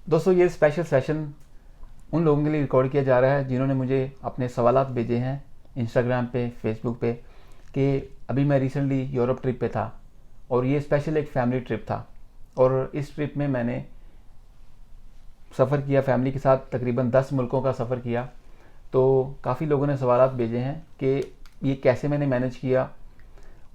दोस्तों ये special session उन लोगों के लिए रिकॉर्ड किया जा रहा है जिन्होंने मुझे अपने सवालात भेजे हैं इंस्टाग्राम पे, फेसबुक पे, कि अभी मैं रिसेंटली यूरोप ट्रिप पे था और ये स्पेशल एक फैमिली ट्रिप था और इस ट्रिप में मैंने सफ़र किया फैमिली के साथ, तकरीबन 10 मुल्कों का सफ़र किया। तो काफ़ी लोगों ने सवालात भेजे हैं कि ये कैसे मैंने मैनेज किया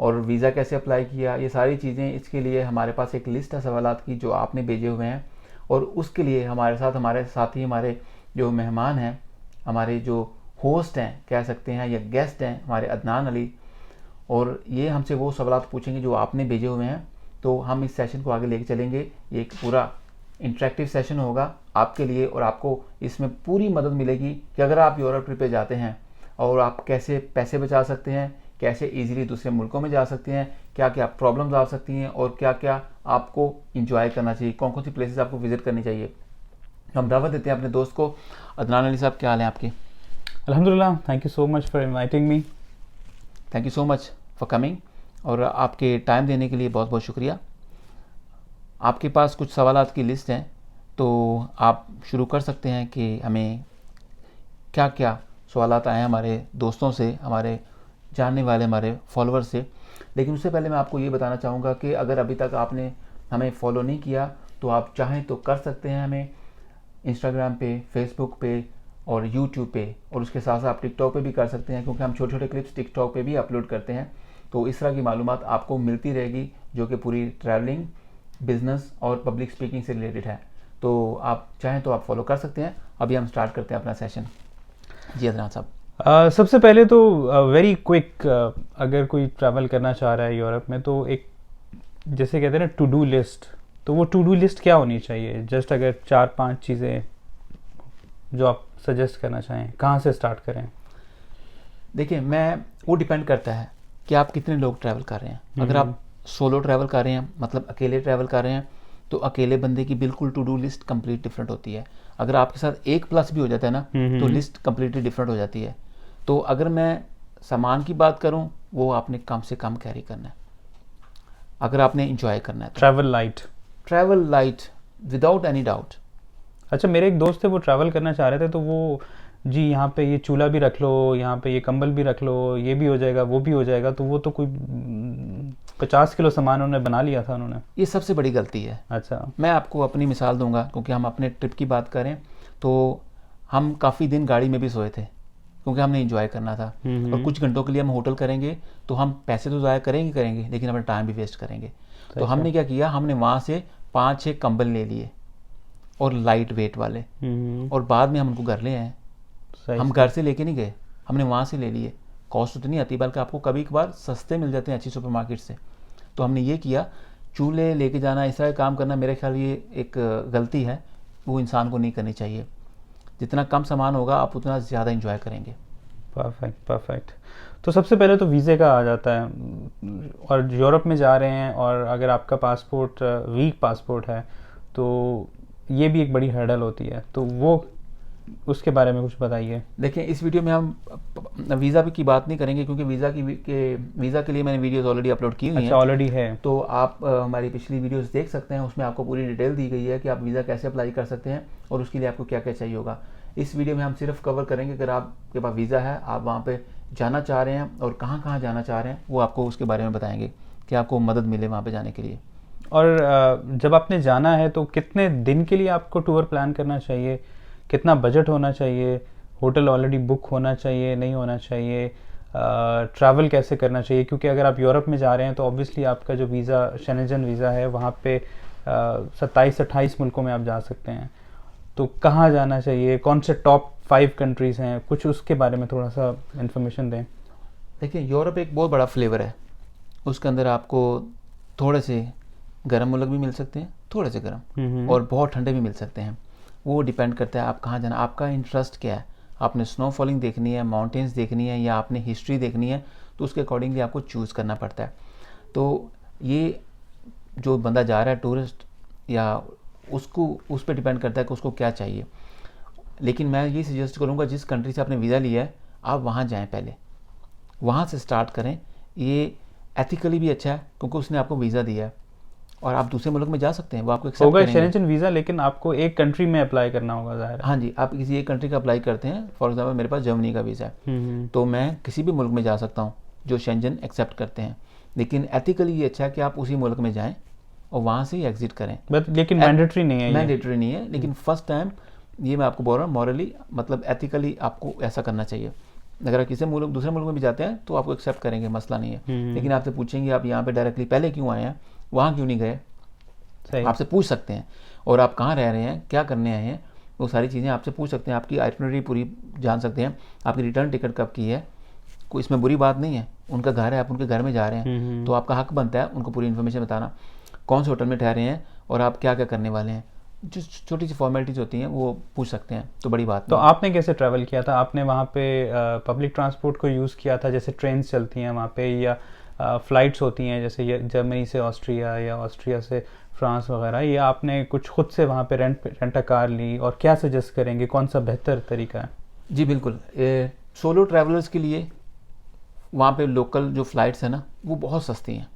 और वीज़ा कैसे अप्लाई किया, ये सारी चीज़ें। इसके लिए हमारे पास एक लिस्ट है सवालात की जो आपने भेजे हुए हैं और उसके लिए हमारे साथी, हमारे जो मेहमान हैं, हमारे जो होस्ट हैं कह सकते हैं या गेस्ट हैं, हमारे अदनान अली, और ये हमसे वो सवालात पूछेंगे जो आपने भेजे हुए हैं। तो हम इस सेशन को आगे लेके चलेंगे। ये एक पूरा इंटरेक्टिव सेशन होगा आपके लिए और आपको इसमें पूरी मदद मिलेगी कि अगर आप यूरोप ट्रिप पे जाते हैं और आप कैसे पैसे बचा सकते हैं, कैसे इजीली दूसरे मुल्कों में जा सकते हैं, क्या क्या प्रॉब्लम्स आ सकती हैं और क्या क्या आपको इंजॉय करना चाहिए, कौन कौन सी प्लेसेस आपको विजिट करनी चाहिए। हम दावत देते हैं अपने दोस्त को। अदनान अली साहब, क्या हाल है आपके? अल्हम्दुलिल्लाह, thank you so much for inviting me. Thank you so much for coming और आपके टाइम देने के लिए बहुत बहुत शुक्रिया। आपके पास कुछ सवालात की लिस्ट हैं तो आप शुरू कर सकते हैं कि हमें क्या क्या सवालात आए हैं हमारे दोस्तों से, हमारे जानने वाले, हमारे फॉलोअर्स से। लेकिन उससे पहले मैं आपको ये बताना चाहूँगा कि अगर अभी तक आपने हमें फॉलो नहीं किया तो आप चाहें तो कर सकते हैं हमें इंस्टाग्राम पे, फेसबुक पे और यूट्यूब पे, और उसके साथ साथ आप टिकटॉक पे भी कर सकते हैं क्योंकि हम छोटे छोटे क्लिप्स टिकटॉक पे भी अपलोड करते हैं। तो इस तरह की मालूमात आपको मिलती रहेगी जो कि पूरी ट्रैवलिंग, बिजनेस और पब्लिक स्पीकिंग से रिलेटेड है। तो आप चाहें तो आप फॉलो कर सकते हैं। अभी हम स्टार्ट करते हैं अपना सेशन। जी अदनान साहब। सबसे पहले तो वेरी क्विक, अगर कोई ट्रैवल करना चाह रहा है यूरोप में तो एक, जैसे कहते हैं ना, टू डू लिस्ट, तो वो टू डू लिस्ट क्या होनी चाहिए? जस्ट अगर 4-5 चीज़ें जो आप सजेस्ट करना चाहें, कहाँ से स्टार्ट करें? देखिए, वो डिपेंड करता है कि आप कितने लोग ट्रैवल कर रहे हैं। अगर आप सोलो ट्रैवल कर रहे हैं, मतलब अकेले ट्रैवल कर रहे हैं, तो अकेले बंदे की बिल्कुल to do list complete different होती है। अगर आपके साथ एक प्लस भी हो जाता है ना तो लिस्ट कंप्लीटली डिफरेंट हो जाती है। तो अगर मैं सामान की बात करूं, वो आपने कम से कम कैरी करना है अगर आपने इंजॉय करना है तो। Travel light without any doubt. अच्छा, मेरे एक दोस्त थे, वो ट्रैवल करना चाह रहे थे, तो वो जी यहाँ पे ये चूल्हा भी रख लो, यहाँ पे ये कंबल भी रख लो, ये भी हो जाएगा, वो भी हो जाएगा, तो वो तो कोई 50 किलो सामान उन्होंने बना लिया था उन्होंने। ये सबसे बड़ी गलती है। अच्छा। मैं आपको अपनी मिसाल दूंगा क्योंकि हम अपने ट्रिप की बात करें तो हम काफ़ी दिन गाड़ी में भी सोए थे क्योंकि हमने इंजॉय करना था। और कुछ घंटों के लिए हम होटल करेंगे तो हम पैसे तो ज़ाया करेंगे लेकिन अपना टाइम भी वेस्ट करेंगे। तो हमने क्या किया, हमने वहाँ से 5-6 कंबल ले लिए और लाइट वेट वाले, और बाद में हम उनको घर ले आए। हम घर से लेके नहीं गए, हमने वहाँ से ले लिए। कॉस्ट उतनी आती बल्कि आपको कभी कभार सस्ते मिल जाते हैं अच्छी सुपरमार्केट से। तो हमने ये किया, चूल्हे लेके जाना, इस तरह का काम करना, मेरे ख्याल ये एक गलती है, वो इंसान को नहीं करनी चाहिए। जितना कम सामान होगा आप उतना ज़्यादा इंजॉय करेंगे। परफेक्ट। तो सबसे पहले तो वीज़े का आ जाता है, और यूरोप में जा रहे हैं और अगर आपका पासपोर्ट वीक पासपोर्ट है तो ये भी एक बड़ी हर्डल होती है, तो वो उसके बारे में कुछ बताइए। देखिए, इस वीडियो में हम वीज़ा की बात नहीं करेंगे क्योंकि वीज़ा के लिए मैंने वीडियोस ऑलरेडी अपलोड की हुई हैं। अच्छा, ऑलरेडी है। तो आप हमारी पिछली वीडियोस देख सकते हैं, उसमें आपको पूरी डिटेल दी गई है कि आप वीज़ा कैसे अप्लाई कर सकते हैं और उसके लिए आपको क्या क्या चाहिए होगा। इस वीडियो में हम सिर्फ कवर करेंगे अगर आपके पास वीज़ा है, आप वहाँ पर जाना चाह रहे हैं और कहाँ कहाँ जाना चाह रहे हैं, वो आपको उसके बारे में बताएंगे कि आपको मदद मिले वहाँ पर जाने के लिए। और जब आपने जाना है तो कितने दिन के लिए आपको टूर प्लान करना चाहिए, कितना बजट होना चाहिए, होटल ऑलरेडी बुक होना चाहिए, नहीं होना चाहिए, ट्रैवल कैसे करना चाहिए? क्योंकि अगर आप यूरोप में जा रहे हैं तो ऑब्वियसली आपका जो वीज़ा, शेंजन वीज़ा है, वहाँ पे 27-28 मुल्कों में आप जा सकते हैं। तो कहाँ जाना चाहिए, कौन से टॉप 5 कंट्रीज़ हैं, कुछ उसके बारे में थोड़ा सा इन्फॉर्मेशन दें। देखिए, यूरोप एक बहुत बड़ा फ्लेवर है। उसके अंदर आपको थोड़े से गर्म मुल्क भी मिल सकते हैं, थोड़े से गर्म, और बहुत ठंडे भी मिल सकते हैं। वो डिपेंड करता है आप कहाँ जाना, आपका इंटरेस्ट क्या है। आपने स्नोफॉलिंग देखनी है, माउंटेन्स देखनी है, या आपने हिस्ट्री देखनी है, तो उसके अकॉर्डिंगली आपको चूज़ करना पड़ता है। तो ये जो बंदा जा रहा है टूरिस्ट, या उसको उस पर डिपेंड करता है कि उसको क्या चाहिए। लेकिन मैं ये सजेस्ट करूँगा, जिस कंट्री से आपने वीज़ा लिया है आप वहाँ जाएँ, पहले वहाँ से स्टार्ट करें। ये एथिकली भी अच्छा है क्योंकि उसने आपको वीज़ा दिया है और आप दूसरे मुल्क में जा सकते हैं, वो आपको एक्सेप्ट होगा करेंगे। शेंजन वीज़ा, लेकिन आपको एक कंट्री में अप्लाई करना होगा ज़ाहिर है। हाँ जी, आप किसी एक कंट्री का अप्लाई करते हैं, फॉर एग्जांपल मेरे पास जर्मनी का वीज़ा है, तो मैं किसी भी मुल्क में जा सकता हूँ जो शेंजन एक्सेप्ट करते हैं, लेकिन एथिकली ये अच्छा है कि आप उसी मुल्क में जाएं और वहाँ से ही एग्जिट करें। बट लेकिन मैंडेटरी नहीं है ये। मैंडेटरी नहीं है, लेकिन फर्स्ट टाइम ये मैं आपको बोल रहा हूँ, मॉरली मतलब एथिकली आपको ऐसा करना चाहिए। अगर आप किसी मुल्क दूसरे मुल्क में भी जाते हैं तो आपको एक्सेप्ट करेंगे, मसला नहीं है, लेकिन आपसे पूछेंगे आप यहाँ पे डायरेक्टली पहले क्यों आए हैं, वहाँ क्यों नहीं गए, सही। आपसे पूछ सकते हैं। और आप कहाँ रह रहे हैं, क्या करने आए हैं, वो सारी चीज़ें आपसे पूछ सकते हैं, आपकी आइटनरी पूरी जान सकते हैं, आपकी रिटर्न टिकट कब की है, कोई इसमें बुरी बात नहीं है, उनका घर है, आप उनके घर में जा रहे हैं, तो आपका हक बनता है उनको पूरी इन्फॉर्मेशन बताना, कौन से होटल में ठहरे हैं और आप क्या क्या करने वाले हैं, जो छोटी सी फॉर्मेलिटीज़ होती हैं वो पूछ सकते हैं, तो बड़ी बात तो नहीं है। आपने कैसे ट्रैवल किया था? आपने वहाँ पे पब्लिक ट्रांसपोर्ट को यूज़ किया था, जैसे ट्रेन्स चलती हैं वहाँ पे, या फ़्लाइट्स होती हैं जैसे ये जर्मनी से ऑस्ट्रिया या ऑस्ट्रिया से फ्रांस वगैरह, या आपने कुछ खुद से वहाँ पे रेंट अ कार ली? और क्या सजेस्ट करेंगे, कौन सा बेहतर तरीका है? जी बिल्कुल, सोलो ट्रैवलर्स के लिए वहाँ पे लोकल जो फ़्लाइट्स हैं ना वो बहुत सस्ती हैं।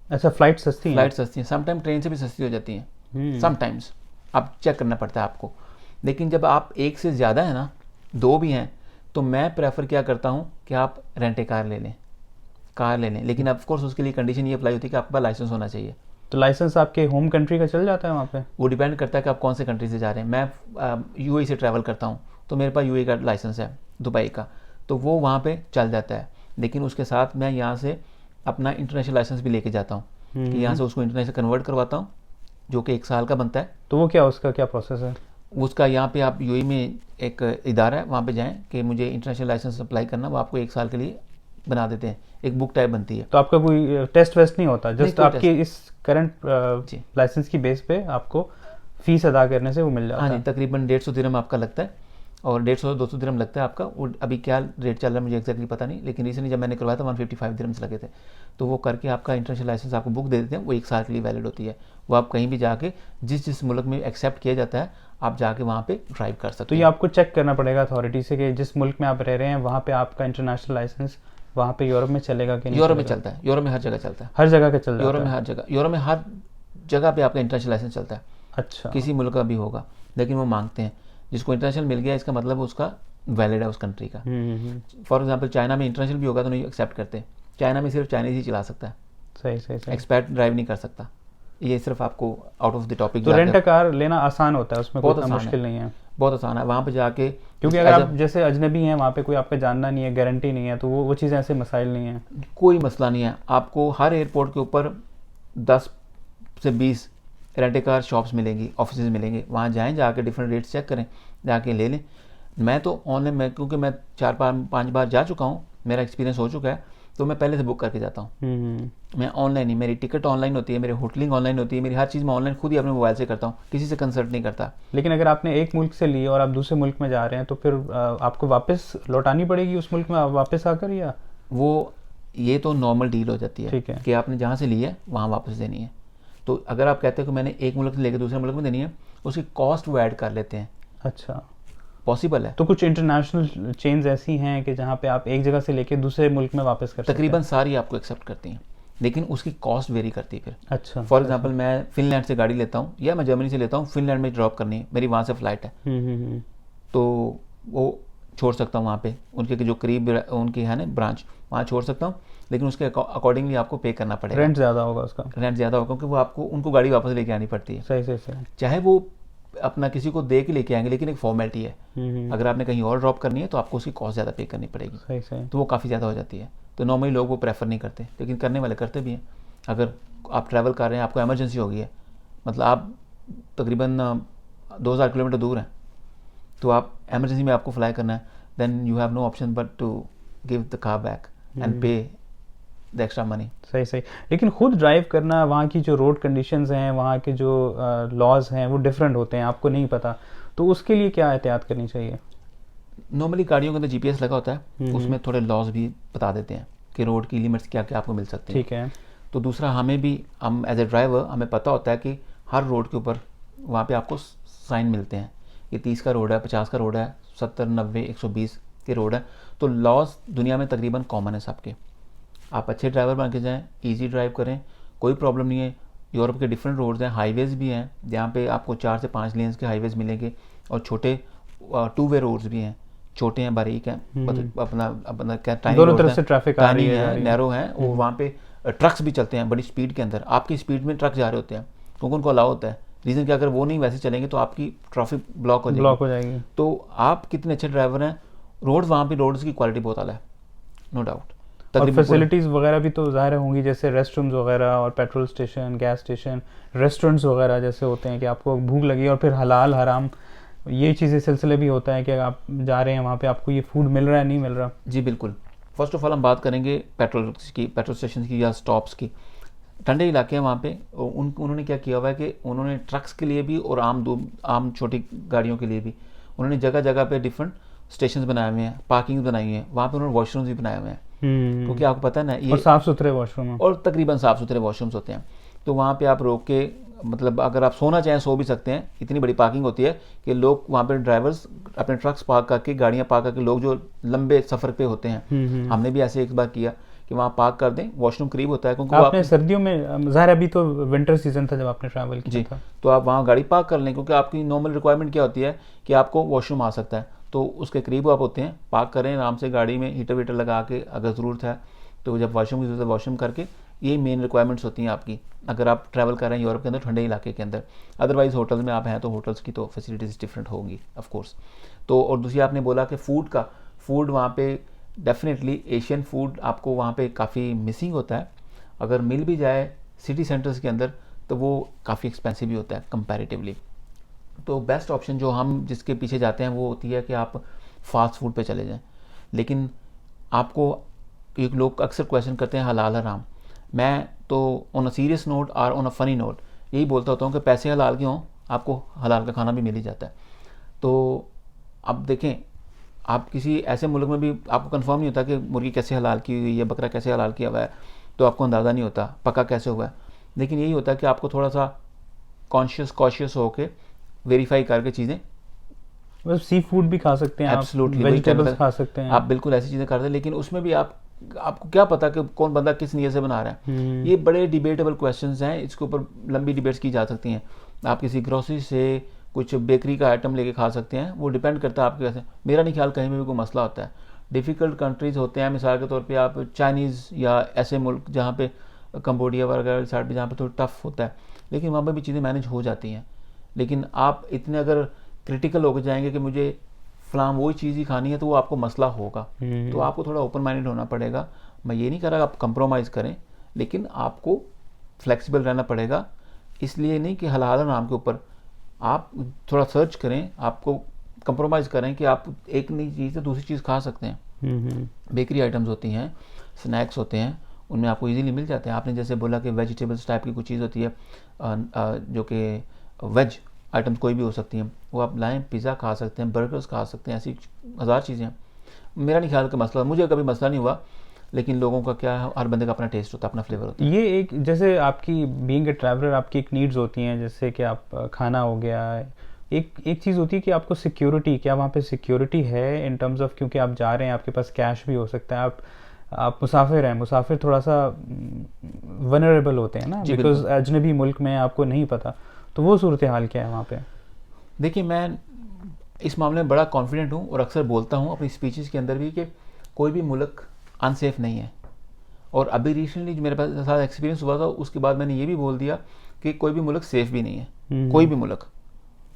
अच्छा, फ़्लाइट सस्ती हैं? फ्लाइट सस्ती हैं, समटाइम ट्रेन से भी सस्ती हो जाती हैं, समटाइम्स आप चेक करना पड़ता है आपको। लेकिन जब आप एक से ज़्यादा है ना, दो भी हैं, तो मैं प्रेफर क्या करता हूँ कि आप रेंट ए कार ले लें, लेकिन ऑफ कोर्स उसके लिए कंडीशन ये अप्लाई होती है कि आपके पास लाइसेंस होना चाहिए। तो लाइसेंस आपके होम कंट्री का चल जाता है वहाँ पे? वो डिपेंड करता है कि आप कौन से कंट्री से जा रहे हैं। मैं यूएई से ट्रैवल करता हूँ, तो मेरे पास यूएई का लाइसेंस है, दुबई का, तो वो वहाँ पे चल जाता है। लेकिन उसके साथ मैं यहाँ से अपना इंटरनेशनल लाइसेंस भी लेके जाता हूँ, कि यहाँ से उसको इंटरनेशनल कन्वर्ट करवाता हूँ, जो कि 1 साल का बनता है। तो वो क्या, उसका क्या प्रोसेस है? उसका यहाँ पे आप यूएई में एक इदारा है, वहाँ पे जाएं कि मुझे इंटरनेशनल लाइसेंस अप्लाई करना, वो आपको 1 साल के लिए बना देते हैं, एक बुक टाइप बनती है। तो आपका कोई टेस्ट वेस्ट नहीं होता, जस्ट कोई आपकी इस करंट जी। लाइसेंस की बेस पे आपको फीस अदा करने से वो मिल जाता हाँ है? जी, तकरीबन 150 दिरहम आपका लगता है, और 150-200 दिरहम लगता है आपका। वो अभी क्या रेट चल रहा है मुझे एक्जैक्टली पता नहीं, लेकिन रिसेंटली जब मैंने करवाया था 155 दिरहम्स लगे थे। तो वो करके आपका इंटरनेशनल लाइसेंस आपको बुक दे देते हैं, वो 1 साल के लिए वैलिड होती है। वो आप कहीं भी जाके जिस मुल्क में एक्सेप्ट किया जाता है, आप जाके वहाँ पे ड्राइव कर सकते तो हैं। ये आपको चेक करना पड़ेगा अथॉरिटी से कि जिस मुल्क में आप रह रहे हैं वहाँ पे आपका इंटरनेशनल लाइसेंस वहाँ पे यूरोप में चलेगा कि नहीं? यूरोप में चलेगा? चलता है, यूरोप में हर जगह चलता है, हर जगह का चल जाता यूरोप में है? हर जगह, यूरोप में हर जगह पे आपका इंटरनेशनल लाइसेंस चलता है, अच्छा। किसी मुल्क का भी होगा, लेकिन वो मांगते हैं। जिसको इंटरनेशनल मिल गया इसका मतलब उसका वैलिड है उस कंट्री का। फॉर एग्जांपल चाइना में इंटरनेशनल भी होगा तो नहीं एक्सेप्ट करते, चाइना में सिर्फ चाइनीज ही चला सकता है, सही सही सही। एक्सपैट ड्राइव नहीं कर सकता। ये सिर्फ आपको आउट ऑफ द टॉपिक तो रेंट अ कार लेना आसान होता है, उसमें कोई बहुत इतना आसान मुश्किल है, नहीं है? बहुत आसान है वहाँ पे जाके, क्योंकि अगर आप जैसे अजनबी हैं वहाँ पे, कोई आपका जानना नहीं है, गारंटी नहीं है, तो वो चीज़ें ऐसे मसाइल नहीं है? कोई मसला नहीं है। आपको हर एयरपोर्ट के ऊपर 10 से 20 रेंट ए कार शॉप्स मिलेंगी, ऑफिस मिलेंगे, वहाँ जाएँ, जाके डिफरेंट रेट्स चेक करें, जाके ले लें। मैं तो ऑनलाइन, क्योंकि मैं 4-5 बार जा चुका हूँ, मेरा एक्सपीरियंस हो चुका है, तो मैं पहले से बुक करके जाता हूँ। मैं ऑनलाइन ही, मेरी टिकट ऑनलाइन होती है, मेरी होटलिंग ऑनलाइन होती है, मेरी हर चीज़ मैं ऑनलाइन खुद ही अपने मोबाइल से करता हूँ, किसी से कंसल्ट नहीं करता। लेकिन अगर आपने एक मुल्क से ली और आप दूसरे मुल्क में जा रहे हैं तो फिर आपको वापस लौटानी पड़ेगी उस मुल्क में वापस आकर, या वो ये तो नॉर्मल डील हो जाती है, ठीक है कि आपने जहाँ से ली है वहाँ वापस देनी है। तो अगर आप कहते हो कि मैंने एक मुल्क से लेकर दूसरे मुल्क में देनी है, उसकी कॉस्ट वो ऐड कर लेते हैं। अच्छा, पॉसिबल है। तो कुछ इंटरनेशनल चेन्स ऐसी हैं कि जहाँ पे आप एक जगह से लेके दूसरे मुल्क में वापस कर सकते हैं? तकरीबन सारी आपको एक्सेप्ट करती हैं, लेकिन उसकी कॉस्ट वेरी करती है फिर। अच्छा। फॉर एग्जांपल मैं फिनलैंड से गाड़ी लेता हूँ या मैं जर्मनी से लेता हूँ, फिनलैंड में ड्रॉप करनी है, मेरी वहाँ से फ़्लाइट है, तो वो छोड़ सकता हूँ वहाँ पे, उनके जो करीब उनकी है ना ब्रांच, वहाँ छोड़ सकता हूँ, लेकिन उसके अकॉर्डिंगली आपको पे करना पड़ेगा। रेंट ज़्यादा होगा उसका? रेंट ज़्यादा होगा, क्योंकि वो आपको उनको गाड़ी वापस लेके आनी पड़ती है। सही सही सही। चाहे वो अपना किसी को दे के लेके आएंगे, लेकिन एक फॉर्मेलिटी है। अगर आपने कहीं और ड्रॉप करनी है तो आपको उसकी कॉस्ट ज़्यादा पे करनी पड़ेगी, सही सही। तो वो काफ़ी ज़्यादा हो जाती है। तो नॉर्मली लोग वो प्रेफर नहीं करते, लेकिन करने वाले करते भी हैं। अगर आप ट्रैवल कर रहे हैं, आपको एमरजेंसी हो गई है, मतलब आप तकरीबन 2000 किलोमीटर दूर हैं, तो आप एमरजेंसी में आपको फ्लाई करना है, then you have no option but to give the car back and pay the extra money. सही सही। लेकिन खुद ड्राइव करना, वहाँ की जो रोड कंडीशंस हैं, वहाँ के जो लॉज हैं वो डिफरेंट होते हैं, आपको नहीं पता, तो उसके लिए क्या एहतियात करनी चाहिए? नॉर्मली गाड़ियों के अंदर जीपीएस लगा होता है, उसमें थोड़े लॉज भी बता देते हैं कि रोड की लिमिट्स क्या क्या आपको मिल सकती हैं। ठीक है। तो दूसरा हमें भी, हम एज ए ड्राइवर हमें पता होता है कि हर रोड के ऊपर वहाँ पे आपको साइन मिलते हैं, ये 30 का रोड है, 50 का रोड है, 70, 90, 120 के रोड है। तो लॉज दुनिया में तकरीबन कॉमन है सबके। आप अच्छे ड्राइवर बन के जाएँ, ईजी ड्राइव करें, कोई प्रॉब्लम नहीं है। यूरोप के डिफरेंट रोड्स हैं, हाईवेज भी हैं जहाँ पे आपको 4 से 5 लेन्स के हाईवेज मिलेंगे, और छोटे 2 वे रोड्स भी हैं, छोटे हैं, बारीक हैं, मतलब अपना अपना क्या दोनों तरफ से ट्रैफिक आ रही है, है, नैरो हैं, और वहाँ पे ट्रक्स भी चलते हैं बड़ी स्पीड के अंदर, आपकी स्पीड में ट्रक जा रहे होते हैं क्योंकि उनको अलाउ होता है। रीज़न कि अगर वो नहीं वैसे चलेंगे तो आपकी ट्रैफिक ब्लॉक हो जाएगी। तो आप कितने अच्छे ड्राइवर हैं, रोड वहाँ पे रोड्स की क्वालिटी बहुत आला है, नो डाउट। और फैसिलिटीज़ वगैरह भी तो ज़ाहिर होंगी, जैसे रेस्टरूम्स वगैरह और petrol station, gas station, restaurants वगैरह जैसे होते हैं कि आपको भूख लगी और फिर हलाल हराम ये चीज़ें सिलसिले भी होता है कि आप जा रहे हैं वहाँ पे आपको ये फूड मिल रहा है नहीं मिल रहा। जी बिल्कुल। फर्स्ट ऑफ ऑल हम बात करेंगे पेट्रोल स्टेशन की या स्टॉप्स की। ठंडे इलाके हैं वहाँ पे, उन्होंने क्या किया हुआ है कि उन्होंने ट्रक्स के लिए भी और आम छोटी गाड़ियों के लिए भी उन्होंने जगह जगह पे डिफरेंट स्टेशन बनाए हुए हैं, पार्किंग बनाई हुई है, वहाँ पे उन्होंने वॉशरूम्स भी बनाए हुए हैं, क्योंकि आपको पता है ना ये साफ़ सुथरे वॉशरूम, और तकरीबन साफ़ सुथरे वॉशरूम्स होते हैं। तो वहाँ पे आप रोक के, मतलब अगर आप सोना चाहें सो भी सकते हैं, इतनी बड़ी पार्किंग होती है कि लोग वहाँ पे ड्राइवर्स अपने ट्रक्स पार्क करके, गाड़ियाँ पार्क करके, लोग जो लंबे सफ़र पे होते हैं, हमने भी ऐसे एक बार किया कि वहाँ पार्क कर दें, वॉशरूम करीब होता है क्योंकि आपने सर्दियों में, ज़ाहिर अभी तो विंटर सीजन था जब आपने ट्रैवल किया था, तो आप वहाँ गाड़ी पार्क कर लें, क्योंकि आपकी नॉर्मल रिक्वायरमेंट क्या होती है कि आपको वॉशरूम आ सकता है, तो उसके करीब आप होते हैं, पार्क करें आराम से गाड़ी में, हीटर वीटर लगा के, अगर ज़रूरत है तो जब वॉशरूम की ज़रूरत है वॉशरूम करके, ये मेन रिक्वायरमेंट्स होती हैं आपकी अगर आप ट्रैवल कर रहे हैं यूरोप के अंदर ठंडे इलाके के अंदर। अदरवाइज़ होटल्स में आप हैं तो होटल्स की तो फैसिलिटीज़ डिफरेंट होंगी ऑफ कोर्स। तो और दूसरी आपने बोला कि फूड वहाँ पे डेफिनेटली एशियन फूड आपको वहाँ पे काफ़ी मिसिंग होता है, अगर मिल भी जाए सिटी सेंटर्स के अंदर तो वो काफ़ी एक्सपेंसिव भी होता है कंपैरेटिवली। तो बेस्ट ऑप्शन जो हम जिसके पीछे जाते हैं वो होती है कि आप फास्ट फूड पे चले जाएं। लेकिन आपको एक लोग अक्सर क्वेश्चन करते हैं हलाल हराम, मैं तो ऑन अ सीरियस नोट और ऑन अ फनी नोट यही बोलता होता हूँ कि पैसे हलाल के हों, आपको हलाल का खाना भी मिल ही जाता है। तो अब देखें, आप किसी ऐसे मुल्क में भी आपको कंफर्म नहीं होता कि मुर्गी कैसे हलाल की हुई है, बकरा कैसे हलाल किया हुआ है, तो आपको अंदाज़ा नहीं होता पका कैसे हुआ है। लेकिन यही होता है कि आपको थोड़ा सा कॉशियस होकर वेरीफाई करके चीज़ें, बस सी फूड भी खा सकते हैं, एब्सोल्युटली वेजिटेबल्स खा सकते हैं, आप बिल्कुल ऐसी चीज़ें करते हैं, लेकिन उसमें भी आपको क्या पता कि कौन बंदा किस नीयत से बना रहा है। ये बड़े डिबेटेबल क्वेश्चंस हैं, इसके ऊपर लंबी डिबेट्स की जा सकती हैं। आप किसी ग्रोसरी से कुछ बेकरी का आइटम लेके खा सकते हैं, वो डिपेंड करता है आपके कैसे। मेरा नहीं ख्याल कहीं में भी कोई मसला होता है। डिफ़िकल्ट कंट्रीज़ होते हैं, मिसाल के तौर पे आप चाइनीज़ या ऐसे मुल्क जहाँ पे कंबोडिया वगैरह साइड पे जहाँ पे थोड़ा टफ होता है, लेकिन वहाँ पर भी चीज़ें मैनेज हो जाती हैं। लेकिन आप इतने अगर क्रिटिकल होकर जाएंगे कि मुझे फलां वही चीज़ ही खानी है, तो वो आपको मसला होगा। तो आपको थोड़ा ओपन माइंडेड होना पड़ेगा। मैं ये नहीं कह रहा आप कंप्रोमाइज़ करें, लेकिन आपको फ्लेक्सिबल रहना पड़ेगा। इसलिए नहीं कि हलाल नाम के ऊपर आप थोड़ा सर्च करें, आपको कंप्रोमाइज़ करें कि आप एक नई चीज़ से दूसरी चीज़ खा सकते हैं। बेकरी आइटम्स होती हैं, स्नैक्स होते हैं, उनमें आपको इजीली मिल जाते हैं। आपने जैसे बोला कि वेजिटेबल्स टाइप की कुछ चीज़ होती है जो कि वेज आइटम्स कोई भी हो सकती हैं, वो आप लाएं, पिज़्ज़ा खा सकते हैं, बर्गर्स खा सकते हैं, ऐसी 1000 चीज़ें हैं। मेरा नहीं ख्याल का मसला, मुझे कभी मसला नहीं हुआ, लेकिन लोगों का क्या है, हर बंदे का अपना टेस्ट होता है, अपना फ्लेवर होता है। ये एक जैसे आपकी बीइंग ए ट्रैवलर आपकी एक नीड्स होती हैं, जैसे कि आप खाना हो गया, एक चीज़ होती है कि आपको सिक्योरिटी, क्या वहाँ पे सिक्योरिटी है इन टर्म्स ऑफ, क्योंकि आप जा रहे हैं, आपके पास कैश भी हो सकता है, आप मुसाफिर हैं, मुसाफिर थोड़ा सा वनरेबल होते हैं ना, बिकॉज अजनबी मुल्क में आपको नहीं पता, तो वो सूरत हाल क्या है वहाँ पे? देखिए, मैं इस मामले में बड़ा कॉन्फिडेंट हूँ और अक्सर बोलता हूँ अपनी स्पीचेस के अंदर भी कि कोई भी मुल्क अनसेफ नहीं है। और अभी रिसेंटली जो मेरे पास साथ एक्सपीरियंस हुआ था, उसके बाद मैंने ये भी बोल दिया कि कोई भी मुल्क सेफ़ भी नहीं है। कोई भी मुल्क,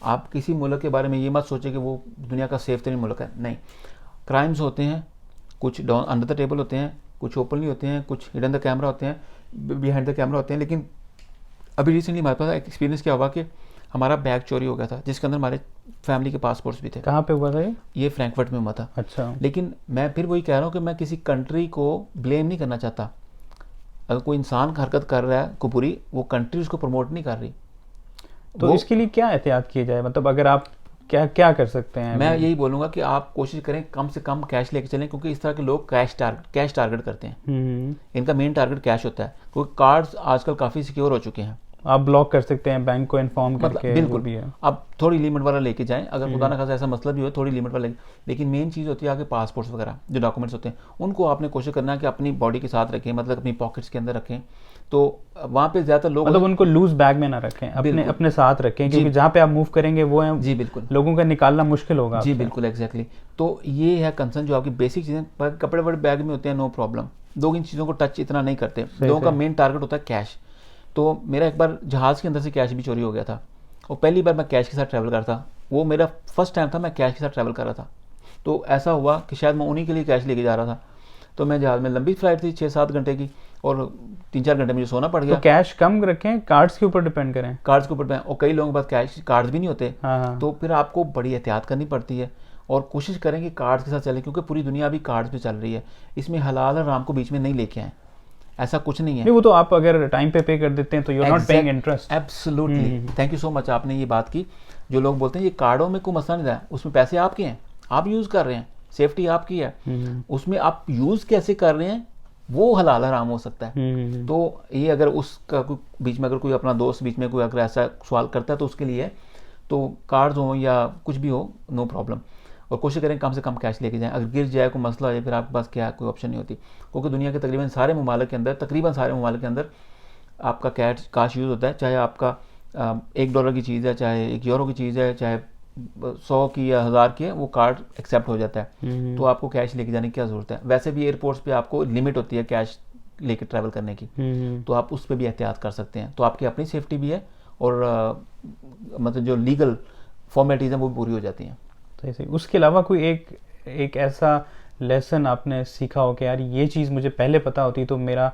आप किसी मुल्क के बारे में ये मत सोचें कि वो दुनिया का सेफ तरीन मुल्क है, नहीं। क्राइम्स होते हैं, कुछ डाउन अंडर द टेबल होते हैं, कुछ ओपनली होते हैं, कुछ हिडन द कैमरा होते हैं, बिहाइंड द कैमरा होते हैं। लेकिन अभी रिसेंटली हमारे पास एक एक्सपीरियंस क्या हुआ कि हमारा बैग चोरी हो गया था, जिसके अंदर हमारे फैमिली के पासपोर्ट्स भी थे। कहाँ पे हुआ था ये? फ्रैंकफर्ट में हुआ था। अच्छा। लेकिन मैं फिर वही कह रहा हूँ कि मैं किसी कंट्री को ब्लेम नहीं करना चाहता। अगर कोई इंसान हरकत कर रहा है कुपुरी, वो कंट्री उसको प्रमोट नहीं कर रही। तो इसके लिए क्या एहतियात किए जाए, मतलब अगर आप क्या कर सकते हैं? मैं यही बोलूँगा कि आप कोशिश करें कम से कम कैश लेके चलें, क्योंकि इस तरह के लोग कैश टारगेट करते हैं। इनका मेन टारगेट कैश होता है, क्योंकि कार्ड्स आजकल काफ़ी सिक्योर हो चुके हैं। आप ब्लॉक कर सकते हैं, बैंक को इन्फॉर्म करके। बिल्कुल भी है। आप थोड़ी लिमिट वाला लेके जाएं, अगर खुदा ना खासा ऐसा मसला भी हो, थोड़ी लिमिट वाला। लेकिन मेन चीज़ होती है आपके पासपोर्ट्स वगैरह जो डॉक्यूमेंट्स होते हैं, उनको आपने कोशिश करना है कि अपनी बॉडी के साथ रखें, मतलब अपनी पॉकेट्स के अंदर रखें, तो वहाँ पे ज़्यादातर लोग मतलब उनको लूज बैग में ना रखें, अपने अपने साथ रखें, क्योंकि जहाँ पे आप मूव करेंगे वो है जी बिल्कुल लोगों का निकालना मुश्किल होगा जी आपसे। बिल्कुल एग्जैक्टली। तो ये है कंसर्न जो आपकी बेसिक चीज़ें, पर कपड़े बड़े बैग में होते हैं नो प्रॉब्लम, लोग इन चीज़ों को टच इतना नहीं करते, लोगों का मेन टारगेट होता है कैश। तो मेरा एक बार जहाज़ के अंदर से कैश भी चोरी हो गया था, और पहली बार मैं कैश के साथ ट्रैवल कर रहा था, वो मेरा फर्स्ट टाइम था मैं कैश के साथ ट्रैवल कर रहा था। तो ऐसा हुआ कि शायद मैं उन्हीं के लिए कैश लेके जा रहा था। तो मैं जहाज़ में, लंबी फ्लाइट थी 6-7 घंटे की, और 3-4 घंटे मुझे सोना पड़ गया। तो कैश कम रखें, कार्ड्स के ऊपर डिपेंड करें। कार्ड्स के ऊपर, और कई लोगों के पास कैश कार्ड्स भी नहीं होते। हाँ। तो फिर आपको बड़ी एहतियात करनी पड़ती है, और कोशिश करें कि कार्ड्स के साथ चलें, क्योंकि पूरी दुनिया अभी कार्ड्स पे चल रही है। इसमें हलाल और हराम को बीच में नहीं लेके आए, ऐसा कुछ नहीं है। नहीं, वो तो आप अगर टाइम पे कर देते हैं तो you are not paying interest. Absolutely, thank you so much, आपने ये बात की। जो लोग बोलते हैं ये कार्डों में कोई मसला नहीं रहा, उसमें पैसे आपके हैं, आप यूज़ कर रहे हैं, सेफ्टी आपकी है, उसमें आप यूज़ कैसे कर रहे हैं वो हलाल हराम हो सकता है। तो ये अगर उसका कोई बीच में, अगर कोई अपना दोस्त बीच में कोई अगर ऐसा सवाल करता है तो उसके लिए है, तो कार्ड्स हो या कुछ भी हो नो प्रॉब्लम, और कोशिश करें कम से कम कैश लेके जाएं। अगर गिर जाए, कोई मसला हो जाए, फिर आपके पास क्या कोई ऑप्शन नहीं होती, क्योंकि दुनिया के तकरीबन सारे ममालिक के अंदर आपका कैश यूज़ होता है। चाहे आपका $1 की चीज़ है, चाहे €1 की चीज़ है, चाहे 100 की या 1000 की है, वो कार्ड एक्सेप्ट हो जाता है। तो आपको कैश लेके जाने की क्या ज़रूरत है। वैसे भी एयरपोर्ट्स पे आपको लिमिट होती है कैश लेके ट्रैवल करने की, तो आप उस पर भी एहतियात कर सकते हैं। तो आपकी अपनी सेफ्टी भी है, और मतलब जो लीगल फॉर्मेलिटीज़ हैं वो भी पूरी हो जाती हैं। तो ऐसे उसके अलावा कोई एक ऐसा लेसन आपने सीखा हो कि यार ये चीज़ मुझे पहले पता होती तो मेरा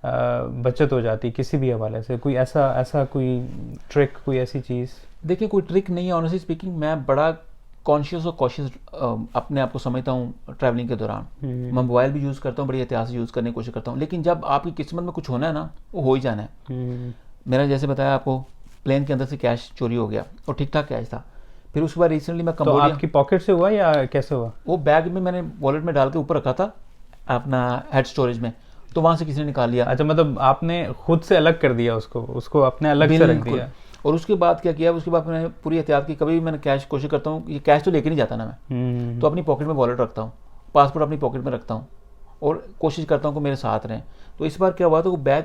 बचत हो जाती किसी भी हवाले से, कोई ऐसा कोई ट्रिक, कोई ऐसी चीज़? देखिए, कोई ट्रिक नहीं है, ऑनेस्टली स्पीकिंग मैं बड़ा कॉन्शियस और कॉशियस अपने आप को समझता हूँ ट्रैवलिंग के दौरान। मैं मोबाइल भी यूज़ करता हूँ, बड़ी एहतियात से यूज़ करने की कोशिश करता हूँ, लेकिन जब आपकी किस्मत में कुछ होना है ना, वो हो ही जाना है। मेरा जैसे बताया आपको, प्लेन के अंदर से कैश चोरी हो गया, और ठीक ठाक कैश था। फिर उसके बाद रिसेंटली मैं कंबोडिया। तो आपकी पॉकेट से हुआ या कैसे हुआ? वो बैग में मैंने वॉलेट में डाल के ऊपर रखा था अपना हेड स्टोरेज में, तो वहाँ से किसी ने निकाल लिया। अच्छा, मतलब आपने खुद से अलग कर दिया उसको अपने अलग से रख दिया। और उसके बाद क्या किया, उसके बाद मैंने पूरी एहतियात की। कभी भी मैंने कैश कोशिश करता हूँ, ये कैश तो लेके नहीं जाता ना मैं, तो अपनी पॉकेट में वॉलेट रखता हूँ, पासपोर्ट अपनी पॉकेट में रखता हूँ, और कोशिश करता हूँ कि मेरे साथ रहें। तो इस बार क्या हुआ, तो वो बैग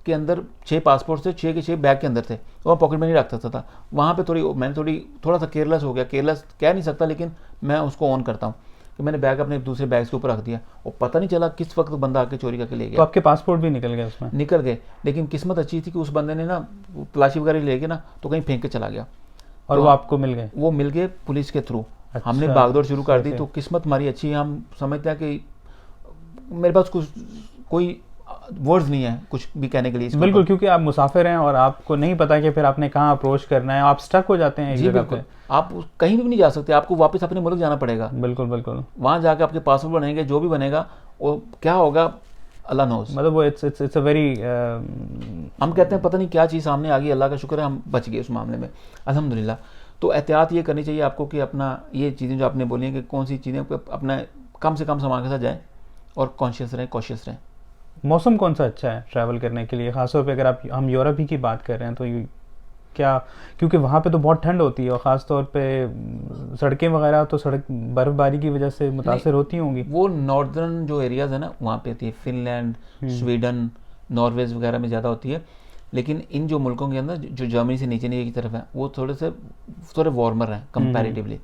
के अंदर 6 पासपोर्ट थे, 6 के 6 बैग के अंदर थे, तो मैं पॉकेट में नहीं रख सकता था। वहाँ पे मैंने थोड़ा सा केयरलेस हो गया, केयरलेस कह नहीं सकता, लेकिन मैं उसको ऑन करता हूँ कि मैंने बैग अपने दूसरे बैग्स के ऊपर रख दिया, और पता नहीं चला किस वक्त बंदा आके चोरी करके ले गया। तो आपके पासपोर्ट भी निकल गए उसमें? निकल गए, लेकिन किस्मत अच्छी थी कि उस बंदे ने ना तलाशी वगैरह ले गए ना, तो कहीं फेंक के चला गया, और तो वो आपको मिल गए? वो मिल गए पुलिस के थ्रू। अच्छा, हमने भागदौड़ शुरू कर दी, तो किस्मत हमारी अच्छी है। हम समझते हैं कि मेरे पास कोई वर्ड्स नहीं है कुछ भी कहने के लिए। बिल्कुल, क्योंकि आप मुसाफिर हैं और आपको नहीं पता कि फिर आपने कहाँ अप्रोच करना है, आप स्टक हो जाते हैं एक जगह पे। आप कहीं भी नहीं जा सकते, आपको वापस अपने मुल्क जाना पड़ेगा। बिल्कुल बिल्कुल। वहाँ जाके आपके पासपोर्ट बनेंगे, जो भी बनेगा वो क्या होगा अल्लाह नोस। मतलब वो इट्स अ वेरी हम कहते हैं पता नहीं क्या चीज़ सामने आ गई, अल्लाह का शुक्र है हम बच गए उस मामले में, अल्हम्दुलिल्लाह। तो एहतियात ये करनी चाहिए आपको कि अपना ये चीज़ें जो आपने बोली हैं कि कौन सी चीज़ें अपना कम से कम सामान के साथ जाएँ, और कॉन्शियस रहें, कॉशियस रहें। मौसम कौन सा अच्छा है ट्रैवल करने के लिए, खासतौर पे अगर हम यूरोप ही की बात कर रहे हैं, तो क्या, क्योंकि वहाँ पे तो बहुत ठंड होती है, और ख़ास तौर पे सड़कें वगैरह तो बर्फ़बारी की वजह से मुतासर होती होंगी। वो नॉर्दर्न जो एरियाज़ है ना, वहाँ पे होती है, फिनलैंड, स्वीडन, नॉर्वेज वगैरह में ज़्यादा होती है। लेकिन इन जो मुल्कों के अंदर जो जर्मनी से नीचे की तरफ है, वो थोड़े वार्मर हैं कंपैरेटिवली।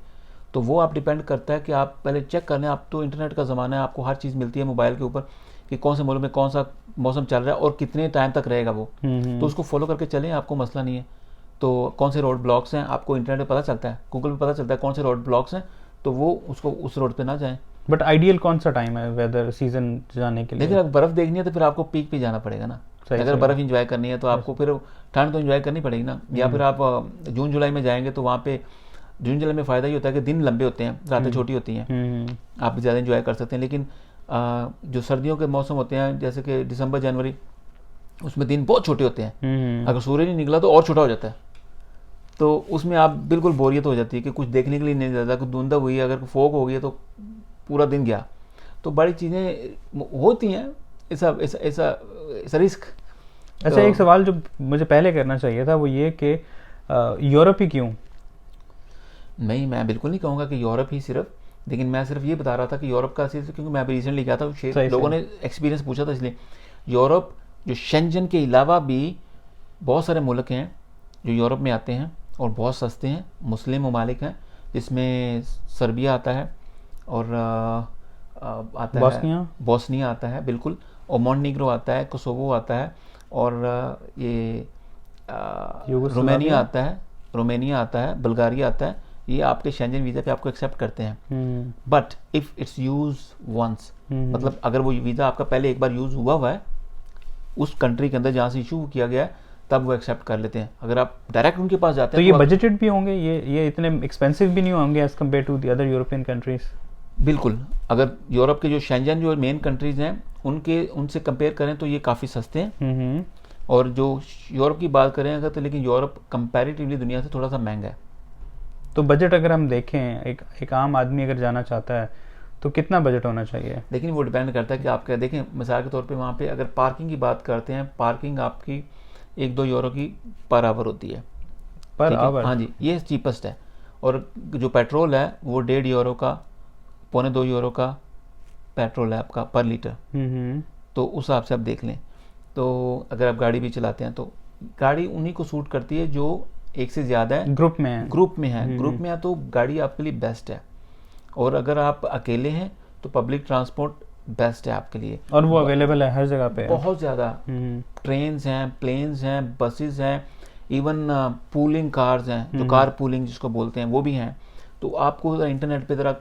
तो वो आप डिपेंड करता है कि आप पहले चेक कर लें। आप तो इंटरनेट का ज़माना है, आपको हर चीज़ मिलती है मोबाइल के ऊपर कि कौन से मुल्क में कौन सा मौसम चल रहा है और कितने टाइम तक रहेगा वो। तो उसको फॉलो करके चलें, आपको मसला नहीं है। तो कौन से रोड ब्लॉक्स हैं आपको इंटरनेट पे पता चलता है, गूगल पे पता चलता है कौन से रोड ब्लॉक्स हैं, तो वो उसको उस रोड पे ना जाएं। बट आइडियल कौन सा टाइम है वेदर सीजन जाने के लिए? लेकिन अगर बर्फ़ देखनी है तो फिर आपको पीक पे जाना पड़ेगा ना। अगर बर्फ़ इंजॉय करनी है तो आपको फिर ठंड तो इंजॉय करनी पड़ेगी ना। या फिर आप जून जुलाई में जाएंगे तो वहाँ पे जून जुलाई में फ़ायदा ये होता है कि दिन लंबे होते हैं, रातें छोटी होती हैं, आप ज़्यादा इंजॉय कर सकते हैं। लेकिन जो सर्दियों के मौसम होते हैं जैसे कि दिसंबर जनवरी, उसमें दिन बहुत छोटे होते हैं। अगर सूर्य नहीं निकला तो और छोटा हो जाता है। तो उसमें आप बिल्कुल बोरियत हो जाती है कि कुछ देखने के लिए नहीं जाता। कुछ धुंधा हुई, अगर फोग हो गई तो पूरा दिन गया। तो बड़ी चीज़ें होती हैं, ऐसा रिस्क। अच्छा, तो एक सवाल जो मुझे पहले करना चाहिए था वो ये कि यूरोप ही क्यों? नहीं, मैं बिल्कुल नहीं कहूँगा कि यूरोप ही सिर्फ, लेकिन मैं सिर्फ ये बता रहा था कि यूरोप का सिर्फ, क्योंकि मैं अभी रिसेंटली गया था, लोगों ने एक्सपीरियंस पूछा था, इसलिए यूरोप जो शेंजन के अलावा भी बहुत सारे मुल्क हैं जो यूरोप में आते हैं और बहुत सस्ते हैं, मुस्लिम ममालिक हैं, जिसमें सर्बिया आता है और आता बोस्निया? है बोस्निया आता है बिल्कुल, और मॉन्टेनीग्रो आता है, कोसोवो आता है, और ये रोमानिया आता है, बुल्गारिया आता है। ये आपके शेंजन वीज़ा पे आपको एक्सेप्ट करते हैं, but if it's use once, मतलब अगर वो वीज़ा आपका पहले एक बार यूज़ हुआ है उस कंट्री के अंदर जहाँ से इशू किया गया है, तब वो एक्सेप्ट कर लेते हैं। अगर आप डायरेक्ट उनके पास जाते तो हैं ये बजटेड भी होंगे, ये इतने एक्सपेंसिव भी नहीं होंगे as compare to the other European countries? बिल्कुल, अगर यूरोप के जो शेंजन जो मेन कंट्रीज़ हैं उनसे कंपेयर करें तो ये काफ़ी सस्ते हैं। और जो यूरोप की बात करें अगर, तो लेकिन यूरोप कंपैरेटिवली दुनिया से थोड़ा सा महंगा है। तो बजट अगर हम देखें, एक आम आदमी अगर जाना चाहता है तो कितना बजट होना चाहिए? लेकिन वो डिपेंड करता है कि आप क्या देखें। मिसाल के तौर पे वहाँ पे अगर पार्किंग की बात करते हैं, पार्किंग आपकी 1-2 यूरो की पर आवर होती है, पर ठीक है? आवर? हाँ जी, ये चीपेस्ट है। और जो पेट्रोल है वो 1.5 यूरो का, 1.25-2 यूरो का पेट्रोल है आपका पर लीटर। तो उस हिसाब से आप देख लें। तो अगर आप गाड़ी भी चलाते हैं तो गाड़ी उन्हीं को सूट करती है जो एक से ज़्यादा है, ग्रुप में है। ग्रुप में है तो गाड़ी आपके लिए बेस्ट है। और अगर आप अकेले हैं तो पब्लिक ट्रांसपोर्ट बेस्ट है आपके लिए, और वो अवेलेबल है हर जगह पे, बहुत ज़्यादा। ट्रेन्स हैं, प्लेन्स हैं, बसेस हैं, इवन पूलिंग कार्स हैं, जो कार पूलिंग जिसको बोलते हैं वो भी हैं। तो आपको इंटरनेट पे ज़रा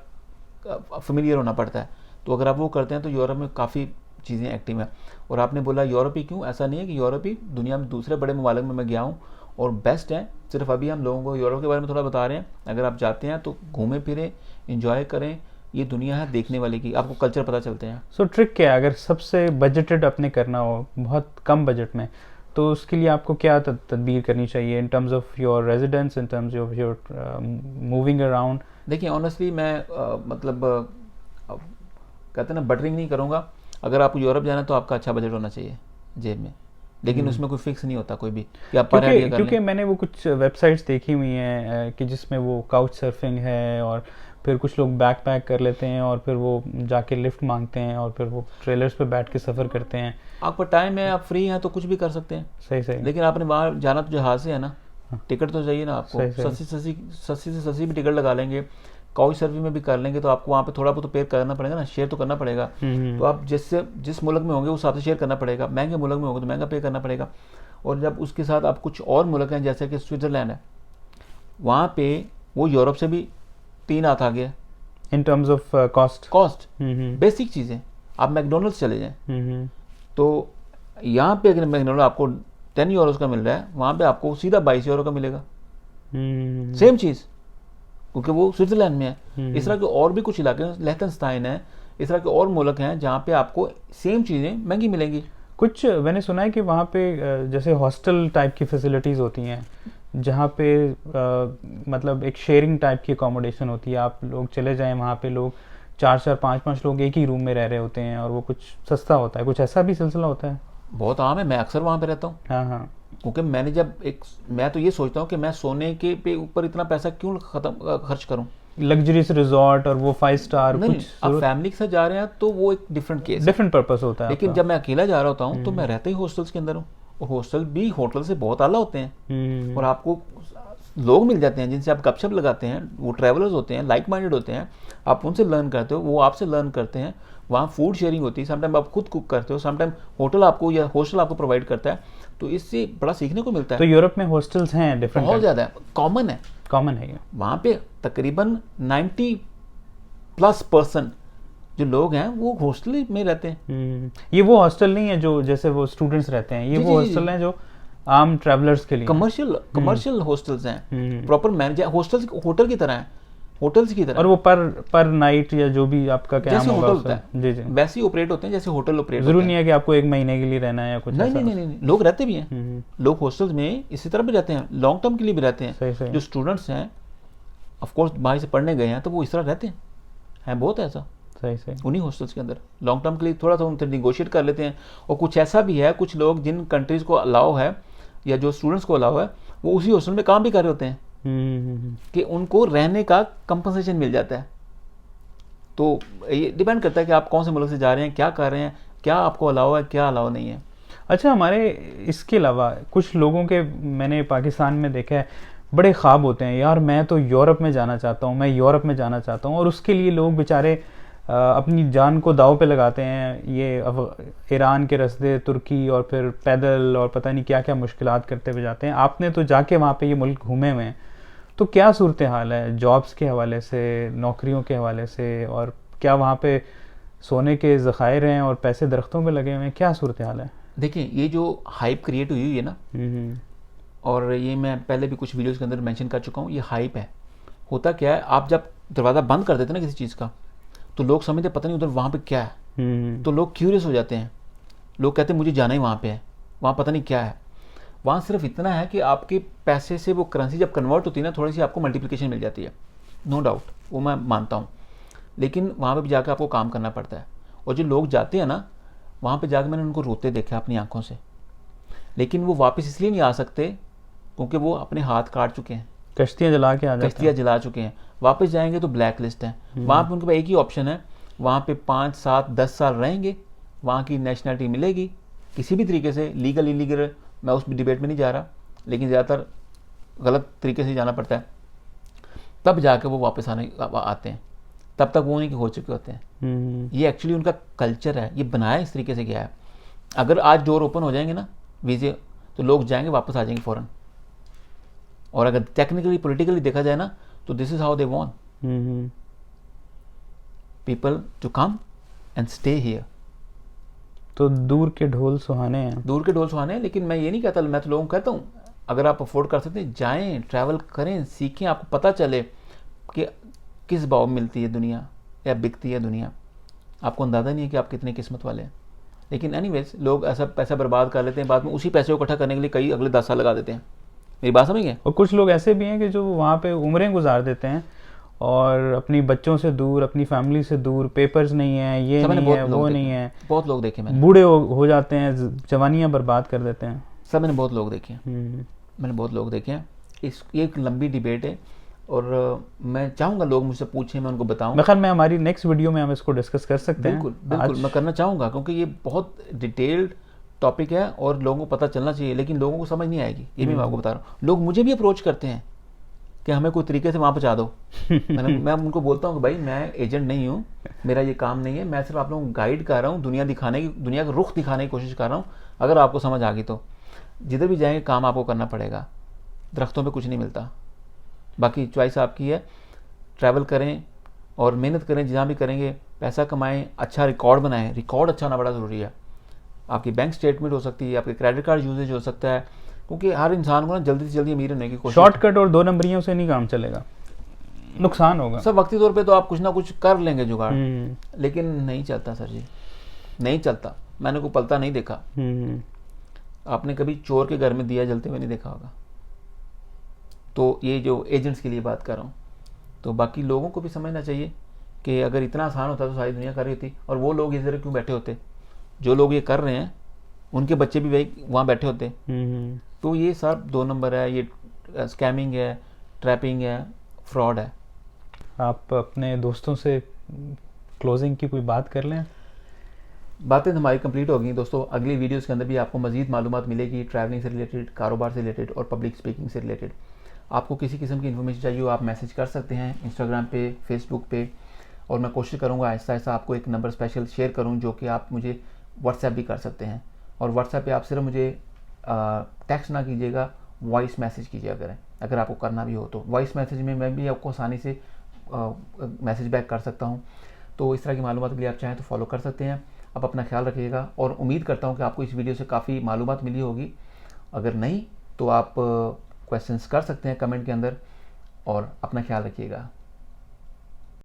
फेमिलियर होना पड़ता है। तो अगर आप वो करते हैं तो यूरोप में काफ़ी चीज़ें एक्टिव हैं। और आपने बोला यूरोप ही क्यों, ऐसा नहीं है कि यूरोप ही, दुनिया में दूसरे बड़े ममालिक में मैं गया हूँ और बेस्ट है। सिर्फ अभी हम लोगों को यूरोप के बारे में थोड़ा बता रहे हैं। अगर आप जाते हैं तो घूमें फिरें, इंजॉय करें, ये दुनिया है देखने वाले की, आपको कल्चर पता चलते हैं। सो ट्रिक क्या है अगर सबसे बजटेड अपने करना हो बहुत कम बजट में, तो उसके लिए आपको क्या तदबीर करनी चाहिए in terms of your residence, in terms of your moving around? देखिए ऑनेस्टली मैं मतलब कहते हैं ना, बटरिंग नहीं करूँगा। अगर आपको यूरोप जाना है तो आपका अच्छा बजट होना चाहिए जेब में, लेकिन उसमें कोई फिक्स नहीं होता कोई भी कि आप क्योंकि मैंने वो कुछ वेबसाइट्स देखी हुई हैं कि जिसमें वो काउच सर्फिंग है, और फिर कुछ लोग बैक पैक कर लेते हैं और फिर वो जाके लिफ्ट मांगते हैं और फिर वो ट्रेलर्स पे बैठ के सफ़र करते हैं। आपका टाइम है, आप फ्री हैं तो कुछ भी कर सकते हैं। सही। लेकिन आपने वहाँ जाना तो जहाज़ से है ना, टिकट तो चाहिए ना आपको। सस्ती से सस्ती भी टिकट लगा लेंगे, काउच सर्फिंग में भी कर लेंगे, तो आपको वहाँ पे थोड़ा बहुत तो पे करना पड़ेगा ना, शेयर तो करना पड़ेगा। तो आप जिस मुल्क में होंगे उस हिसाब से शेयर करना पड़ेगा। महंगे मुल्क में होंगे तो महंगा पे करना पड़ेगा। और जब उसके साथ आप कुछ और मुल्क हैं जैसे कि स्विट्ज़रलैंड है, वहाँ पे वो यूरोप से भी 3 हाथ आ गया in terms of cost. Basic चीज़ें। आप मैकडोनल्ड्स चले जाएँ तो यहाँ पे अगर मैकडोनल्ड आपको 10 यूरोज़ का मिल रहा है, वहाँ पे आपको सीधा 22 यूरो का मिलेगा, सेम चीज़, क्योंकि वो स्विट्ज़रलैंड में है। इस तरह के और भी कुछ इलाके, लिechtenstein है, इस तरह के और मुल्क हैं जहाँ पे आपको सेम चीज़ें महंगी मिलेंगी। कुछ मैंने सुना है कि वहाँ पे जैसे हॉस्टल टाइप की फैसिलिटीज़ होती हैं जहाँ पे मतलब एक शेयरिंग टाइप की अकोमोडेशन होती है। आप लोग चले जाएं वहाँ पे, लोग 4-4, 5-5 लोग एक ही रूम में रह रहे होते हैं और वो कुछ सस्ता होता है। कुछ ऐसा भी सिलसिला होता है? बहुत आम है, मैं अक्सर वहाँ पे रहता हूँ। हाँ। क्योंकि मैं तो ये सोचता हूँ कि मैं सोने के पे ऊपर इतना पैसा क्यों खर्च करूँ। लग्जरीज रिजॉर्ट और वो 5 स्टार कुछ आप फैमिली के साथ जा रहे हैं तो वो एक डिफरेंट केस, डिफरेंट पर्पस होता है। लेकिन जब मैं अकेला जा रहा होता हूँ तो मैं रहता ही हॉस्टल्स के अंदर हूँ, और हॉस्टल भी होटल से बहुत आला होते हैं। और आपको लोग मिल जाते हैं जिनसे आप गपशप लगाते हैं, वो ट्रैवलर्स होते हैं, लाइक माइंडेड होते हैं, आप उनसे लर्न करते हो, वो आपसे लर्न करते हैं। वहाँ फूड शेयरिंग होती है, समटाइम आप खुद कुक करते हो, समटाइम होटल आपको या हॉस्टल आपको प्रोवाइड करता है, तो इससे बड़ा सीखने को मिलता है। तो यूरोप में हॉस्टल्स हैं डिफरेंट? बहुत ज़्यादा है, कॉमन है ये। वहाँ पे तकरीबन 90+% जो लोग हैं वो हॉस्टल में रहते हैं। ये वो हॉस्टल नहीं है जो जैसे वो स्टूडेंट्स रहते हैं, ये वो हॉस्टल हैं जो आम ट्रैवलर्स के लिए, कमर्शियल हॉस्टल्स हैं, प्रॉपर मैनेज हॉस्टल्स, होटल की तरह हैं, होटल्स की तरह। और वो पर नाइट या जो भी आपका क्या जैसे होगा होटल होता है जी वैसे ही ऑपरेट होते हैं जैसे होटल ऑपरेट। जरूरी नहीं है कि आपको 1 महीने के लिए रहना है या कुछ। नहीं, लोग रहते भी हैं, लोग हॉस्टल्स में इसी तरह भी रहते हैं, लॉन्ग टर्म के लिए भी रहते हैं। जो स्टूडेंट्स हैं ऑफ कोर्स बाहर से पढ़ने गए हैं तो वो इस तरह रहते हैं बहुत ऐसा सही उन्हीं हॉस्टल्स के अंदर लॉन्ग टर्म के लिए थोड़ा सा उनसे निगोशिएट कर लेते हैं। और कुछ ऐसा भी है, कुछ लोग जिन कंट्रीज़ को अलाउ है या जो स्टूडेंट्स को अलाउ है वो उसी हॉस्टल में काम भी कर रहे होते हैं कि उनको रहने का कंपनसेशन मिल जाता है। तो ये डिपेंड करता है कि आप कौन से मुल्क से जा रहे हैं, क्या कर रहे हैं, क्या आपको अलाउ है, क्या अलाउ नहीं है। अच्छा, हमारे इसके अलावा कुछ लोगों के मैंने पाकिस्तान में देखा है, बड़े ख्वाब होते हैं, यार मैं तो यूरोप में जाना चाहता हूँ, मैं यूरोप में जाना चाहता हूँ, और उसके लिए लोग बेचारे अपनी जान को दांव पे लगाते हैं, ये ईरान के रास्ते, तुर्की, और फिर पैदल और पता नहीं क्या क्या मुश्किलात करते हुए जाते हैं। आपने तो जाके वहाँ पे ये मुल्क घूमे हुए हैं, तो क्या सूरत हाल है जॉब्स के हवाले से, नौकरियों के हवाले से, और क्या वहाँ पे सोने के ज़खायर हैं और पैसे दरख्तों पे लगे हुए हैं, क्या सूरत हाल है? देखिए, ये जो हाइप क्रिएट हुई है ना, और ये मैं पहले भी कुछ वीडियोस के अंदर मेंशन कर चुका हूँ, ये हाइप है। होता क्या है, आप जब दरवाज़ा बंद कर देते ना किसी चीज़ का, तो लोग समझते पता नहीं उधर वहाँ पे क्या है, तो लोग क्यूरियस हो जाते हैं। लोग कहते हैं मुझे जाना ही वहाँ पे है, वहाँ पता नहीं क्या है। वहाँ सिर्फ इतना है कि आपके पैसे से वो करेंसी जब कन्वर्ट होती है ना, थोड़ी सी आपको मल्टीप्लिकेशन मिल जाती है, नो डाउट, वो मैं मानता हूँ। लेकिन वहाँ पे भी जाकर आपको काम करना पड़ता है। और जो लोग जाते हैं ना, वहाँ पे जाकर मैंने उनको रोते देखा अपनी आंखों से, लेकिन वो वापस इसलिए नहीं आ सकते क्योंकि वो अपने हाथ काट चुके हैं, कश्तियाँ जला के आ जाते हैं, कश्तियाँ जला चुके हैं। वापस जाएंगे तो ब्लैक लिस्ट है। वहाँ पे उनके पास एक ही ऑप्शन है, वहाँ पे 5, 7, 10 साल रहेंगे, वहाँ की नेशनलिटी मिलेगी किसी भी तरीके से, लीगल इलीगल, मैं उस डिबेट में नहीं जा रहा, लेकिन ज़्यादातर गलत तरीके से जाना पड़ता है, तब जाके वो वापस आते हैं। तब तक वो नहीं हो चुके होते हैं। ये एक्चुअली उनका कल्चर है, ये बनाया इस तरीके से गया है। अगर आज डोर ओपन हो जाएंगे ना वीज़े, तो लोग जाएंगे, वापस आ जाएंगे फ़ौरन। और अगर टेक्निकली पॉलिटिकली देखा जाए ना, तो this is how they want people to come and stay here. तो दूर के ढोल सुहाने हैं, दूर के ढोल सुहाने हैं, लेकिन मैं ये नहीं कहता, मैं तो लोगों को कहता हूँ अगर आप अफोर्ड कर सकते हैं, जाएं, ट्रैवल करें, सीखें, आपको पता चले कि किस भाव में मिलती है दुनिया या बिकती है दुनिया। आपको अंदाज़ा नहीं है कि आप कितने किस्मत वाले हैं। लेकिन एनीवेज, लोग ऐसा पैसा बर्बाद कर लेते हैं, बाद में उसी पैसे को इकट्ठा करने के लिए कई अगले 10 साल लगा देते हैं। मेरी बात समझ गए? और कुछ लोग ऐसे भी हैं कि जो वहाँ पे उम्रें गुजार देते हैं और अपनी बच्चों से दूर, अपनी फैमिली से दूर, पेपर्स नहीं है, ये नहीं है, वो नहीं है, बहुत लोग देखे मैंने, बूढ़े हो जाते हैं, जवानियाँ बर्बाद कर देते हैं। सब मैंने बहुत लोग देखे हैं, मैंने बहुत लोग देखे हैं। ये एक लंबी डिबेट है, और मैं चाहूँगा लोग मुझसे पूछें, मैं उनको बताऊँ। मैं ख्याल में हमारी नेक्स्ट वीडियो में हम इसको डिस्कस कर सकते हैं। बिल्कुल मैं करना चाहूँगा, क्योंकि ये बहुत डिटेल्ड टॉपिक है और लोगों को पता चलना चाहिए, लेकिन लोगों को समझ नहीं आएगी, ये मैं आपको बता रहा हूँ। लोग मुझे भी अप्रोच करते हैं कि हमें कोई तरीके से वहाँ पहुँचा दो। मैं उनको बोलता हूँ कि भाई मैं एजेंट नहीं हूँ, मेरा ये काम नहीं है, मैं सिर्फ आप लोगों को गाइड कर रहा हूँ, दुनिया का रुख दिखाने की कोशिश कर रहा हूँ। अगर आपको समझ आ गई तो जिधर भी जाएंगे काम आपको करना पड़ेगा, दरख्तों पर कुछ नहीं मिलता। बाकी चॉइस आपकी है, ट्रैवल करें और मेहनत करें, जहाँ भी करेंगे पैसा कमाएं, अच्छा रिकॉर्ड बनाएं। रिकॉर्ड अच्छा होना बड़ा ज़रूरी है। आपकी बैंक स्टेटमेंट हो सकती है, आपके क्रेडिट कार्ड यूजेज हो सकता है, क्योंकि हर इंसान को ना जल्दी से जल्दी अमीर होने की कोशिश, शॉर्टकट और 2 नंबरियों से नहीं काम चलेगा, नुकसान होगा। सब वक्ती तौर पे तो आप कुछ ना कुछ कर लेंगे जुगाड़, लेकिन नहीं चलता सर जी, नहीं चलता। मैंने कोई पलता नहीं देखा। आपने कभी चोर के घर में दिया जलते हुए नहीं देखा होगा। तो ये जो एजेंट्स के लिए बात कर रहा हूँ, तो बाकी लोगों को भी समझना चाहिए कि अगर इतना आसान होता तो सारी दुनिया कर रही थी, और वो लोग इस तरह क्यों बैठे होते? जो लोग ये कर रहे हैं उनके बच्चे भी वही वहाँ बैठे होते। तो ये सब 2 नंबर है, ये स्कैमिंग है, ट्रैपिंग है, फ्रॉड है। आप अपने दोस्तों से क्लोजिंग की कोई बात कर लें। बातें हमारी कंप्लीट हो गई दोस्तों। अगली वीडियोस के अंदर भी आपको मजीद मालूमात मिलेगी, ट्रैवलिंग से रिलेटेड, कारोबार से रिलेटेड और पब्लिक स्पीकिंग से रिलेटेड। आपको किसी किस्म की इन्फॉर्मेशन चाहिए हो, आप मैसेज कर सकते हैं इंस्टाग्राम पे, फेसबुक पे, और मैं कोशिश करूँगा आहिस्ता आहिस्ता आपको एक नंबर स्पेशल शेयर करूँ, जो कि आप मुझे व्हाट्सएप भी कर सकते हैं। और व्हाट्सएप पे आप सिर्फ मुझे टेक्स्ट ना कीजिएगा, वॉइस मैसेज कीजिएगा अगर आपको करना भी हो तो। वॉइस मैसेज में मैं भी आपको आसानी से मैसेज बैक कर सकता हूँ। तो इस तरह की मालूमात के लिए आप चाहें तो फॉलो कर सकते हैं। आप अपना ख्याल रखिएगा, और उम्मीद करता हूँ कि आपको इस वीडियो से काफ़ी मालूमात मिली होगी। अगर नहीं तो आप क्वेश्चंस कर सकते हैं कमेंट के अंदर, और अपना ख्याल रखिएगा।